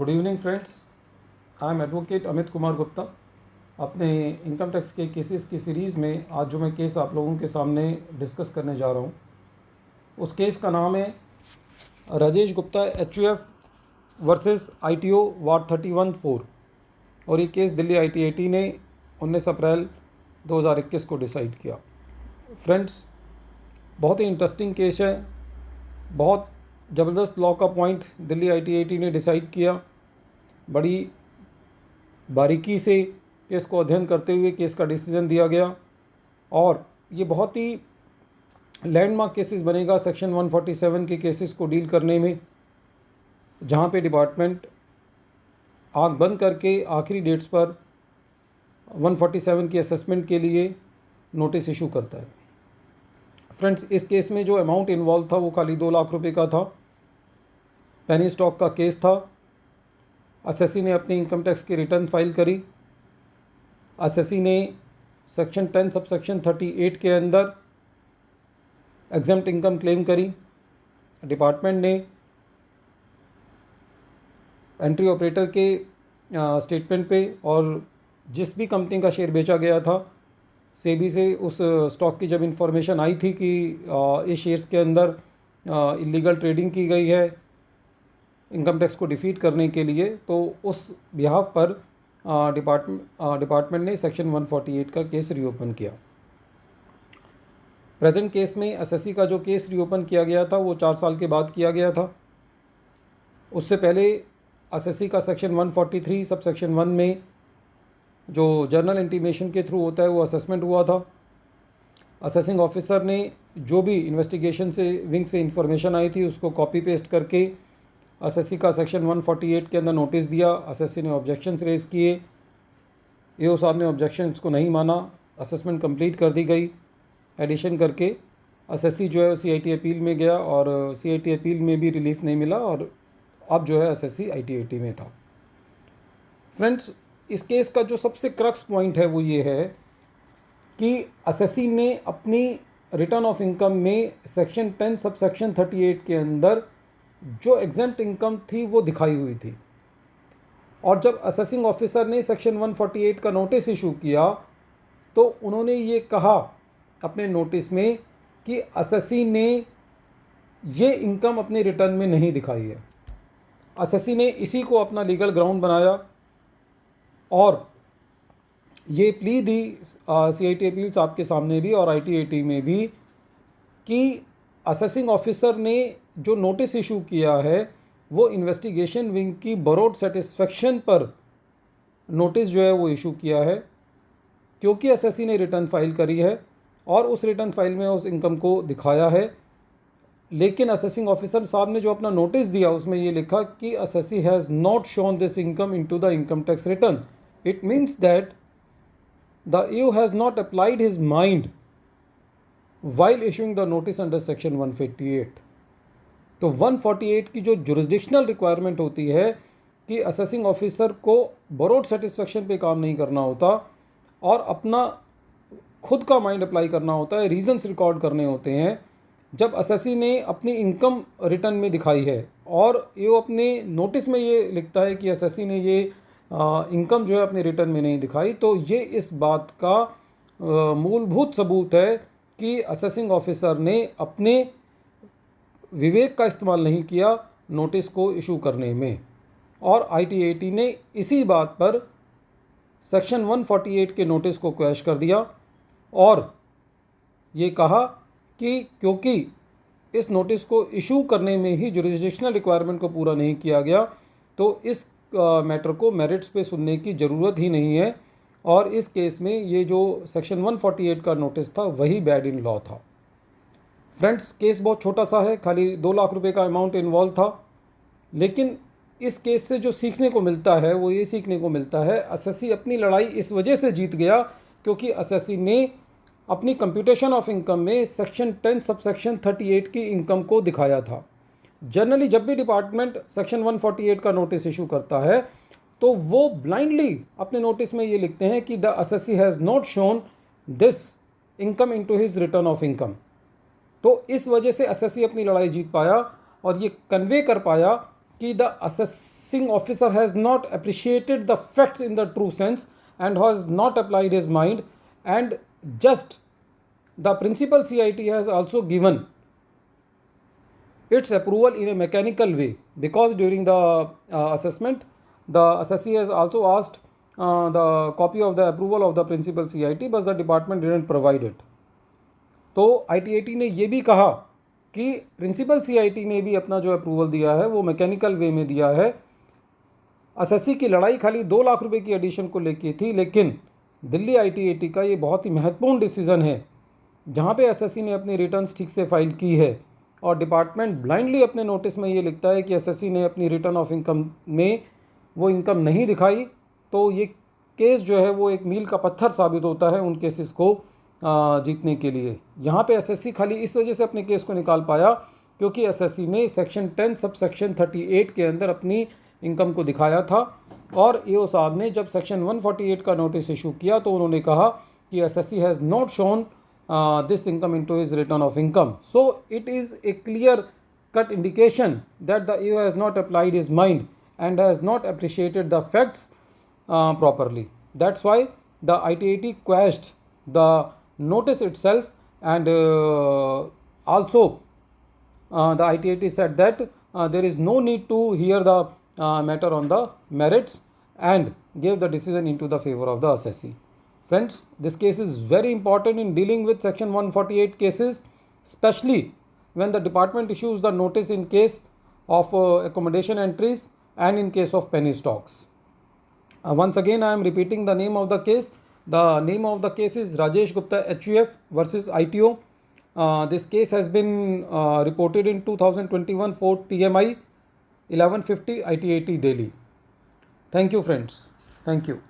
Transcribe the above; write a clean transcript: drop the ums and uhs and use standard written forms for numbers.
Good evening friends, I am advocate Amit Kumar Gupta. अपने income tax के cases की सीरीज़ में आज जो मैं केस आप लोगों के सामने डिस्कस करने जा रहा हूँ, उस केस का नाम है Rajesh Gupta HUF versus ITO ward 31-4। और ये केस दिल्ली ITAT ने 19 अप्रैल 2021 को डिसाइड किया। फ्रेंड्स, बहुत ही इंटरेस्टिंग केस है। बहुत ज़बरदस्त लॉ का पॉइंट दिल्ली ITAT ने डिसाइड किया। बड़ी बारीकी से केस को अध्ययन करते हुए केस का डिसीजन दिया गया और ये बहुत ही लैंडमार्क केसेस बनेगा सेक्शन 147 के केसेस को डील करने में, जहाँ पे डिपार्टमेंट आँख बंद करके आखिरी डेट्स पर 147 की असेसमेंट के लिए नोटिस इशू करता है। फ्रेंड्स, इस केस में जो अमाउंट इन्वॉल्व था वो खाली 2 लाख रुपए का था। पेनी स्टॉक का केस था। असेसी ने अपनी इनकम टैक्स की रिटर्न फाइल करी। असेसी ने सेक्शन 10 सबसेक्शन 38 के अंदर एग्जम्प्ट इनकम क्लेम करी। डिपार्टमेंट ने एंट्री ऑपरेटर के स्टेटमेंट पे और जिस भी कंपनी का शेयर बेचा गया था, सेबी से उस स्टॉक की जब इंफॉर्मेशन आई थी कि इस शेयर्स के अंदर इलीगल ट्रेडिंग की गई है इनकम टैक्स को डिफीट करने के लिए, तो उस बिहाफ पर डिपार्टमेंट ने सेक्शन 148 का केस रीओपन किया। प्रेजेंट केस में एसएससी का जो केस रीओपन किया गया था वो 4 साल के बाद किया गया था। उससे पहले एसएससी का सेक्शन 143 सब सेक्शन 1 में जो जर्नल इंटीमेशन के थ्रू होता है वो असेसमेंट हुआ था। असेसिंग ऑफिसर ने जो भी इन्वेस्टिगेशन से विंग से इंफॉर्मेशन आई थी उसको कॉपी पेस्ट करके एसएससी का सेक्शन 148 के अंदर नोटिस दिया। एसएससी ने ऑब्जेक्शंस रेज किए। एओ साहब ने ऑब्जेक्शंस को नहीं माना। असेसमेंट कंप्लीट कर दी गई। एडिशन करके एसएससी जो है CIT अपील में गया और CIT अपील में भी रिलीफ नहीं मिला और अब जो है एसएससी ITAT में था। फ्रेंड्स, इस केस का जो सबसे क्रक्स पॉइंट है वो ये है कि एसएससी ने अपनी रिटर्न ऑफ इनकम में सेक्शन 10 सब सेक्शन 38 के अंदर जो एग्जेम्प्ट इनकम थी वो दिखाई हुई थी। और जब असेसिंग ऑफिसर ने सेक्शन 148 का नोटिस इशू किया तो उन्होंने ये कहा अपने नोटिस में कि एसएससी ने ये इनकम अपने रिटर्न में नहीं दिखाई है। एसएससी ने इसी को अपना लीगल ग्राउंड बनाया और ये प्ली दी CIT अपील साहब के सामने भी और ITAT में भी कि असेसिंग ऑफिसर ने जो नोटिस इशू किया है वो इन्वेस्टिगेशन विंग की बरोड सेटिस्फेक्शन पर नोटिस जो है वो इशू किया है, क्योंकि एसएससी ने रिटर्न फाइल करी है और उस रिटर्न फाइल में उस इनकम को दिखाया है। लेकिन असेसिंग ऑफिसर साहब ने जो अपना नोटिस दिया उसमें ये लिखा कि SSC has not shown this income into the income tax return. It means that the AO has not applied his mind while issuing the notice under section 148। तो 148 की जो जुरिस्डिक्शनल रिक्वायरमेंट होती है कि असेसिंग ऑफिसर को burrowed satisfaction पे काम नहीं करना होता और अपना खुद का माइंड अप्लाई करना होता है, रीजंस रिकॉर्ड करने होते हैं। जब एसएससी ने अपनी इनकम रिटर्न में दिखाई है और AO अपने नोटिस में ये लिखता है कि एसएससी ने ये इनकम जो है अपने रिटर्न में नहीं दिखाई, तो ये इस बात का मूलभूत सबूत है कि असेसिंग ऑफिसर ने अपने विवेक का इस्तेमाल नहीं किया नोटिस को इशू करने में। और ITAT ने इसी बात पर सेक्शन 148 के नोटिस को क्वैश कर दिया और ये कहा कि क्योंकि इस नोटिस को इशू करने में ही जुरिस्डिक्शनल रिक्वायरमेंट को पूरा नहीं किया गया तो इस मैटर को मेरिट्स पे सुनने की ज़रूरत ही नहीं है और इस केस में ये जो सेक्शन 148 का नोटिस था वही बैड इन लॉ था। फ्रेंड्स, केस बहुत छोटा सा है, खाली 2 लाख रुपए का अमाउंट इन्वॉल्व था। लेकिन इस केस से जो सीखने को मिलता है वो ये सीखने को मिलता है एसएससी अपनी लड़ाई इस वजह से जीत गया क्योंकि एसएससी ने अपनी कंप्यूटेशन ऑफ इनकम में सेक्शन 10 सब सेक्शन 38 की इनकम को दिखाया था। जनरली जब भी डिपार्टमेंट सेक्शन 148 का नोटिस इशू करता है तो वो ब्लाइंडली अपने नोटिस में ये लिखते हैं कि the assessee has not shown this income into his return of income. तो इस वजह से एसएससी अपनी लड़ाई जीत पाया और ये कन्वे कर पाया कि the assessee assessing officer has not appreciated the facts in the true sense and has not applied his mind, and just the principal CIT has also given its approval in a mechanical way, because during the assessment the assessee has also asked the copy of the approval of the principal CIT, but the department didn't provide it. तो ITAT ने ये भी कहा कि principal CIT ने भी अपना जो अप्रूवल दिया है वो मैकेनिकल वे में दिया है। असेसी की लड़ाई खाली 2 लाख रुपए की एडिशन को लेके थी, लेकिन दिल्ली ITAT का ये बहुत ही महत्वपूर्ण डिसीजन है जहाँ पे एसएससी ने अपनी रिटर्न्स ठीक से फाइल की है और डिपार्टमेंट ब्लाइंडली अपने नोटिस में ये लिखता है कि एसएससी ने अपनी रिटर्न ऑफ इनकम में वो इनकम नहीं दिखाई, तो ये केस जो है वो एक मील का पत्थर साबित होता है उन केसेस को जीतने के लिए। यहाँ पे एसएससी खाली इस वजह से अपने केस को निकाल पाया क्योंकि एसएससी ने सेक्शन 10 सब सेक्शन 38 के अंदर अपनी इनकम को दिखाया था, और ईओ साहब ने जब सेक्शन 148 का नोटिस इशू किया तो उन्होंने कहा कि SSC has not shown this income into his return of income. So it is a clear cut indication that the EO has not applied his mind and has not appreciated the facts properly. That's why the ITAT quashed the notice itself, and also the ITAT said that there is no need to hear the matter on the merits and gave the decision into the favor of the assessee. Friends, this case is very important in dealing with section 148 cases, especially when the department issues the notice in case of accommodation entries and in case of penny stocks. Once again, I am repeating the name of the case. The name of the case is Rajesh Gupta HUF versus ITO. This case has been reported in 2021 for TMI 1150 ITAT Delhi. Thank you, friends. Thank you.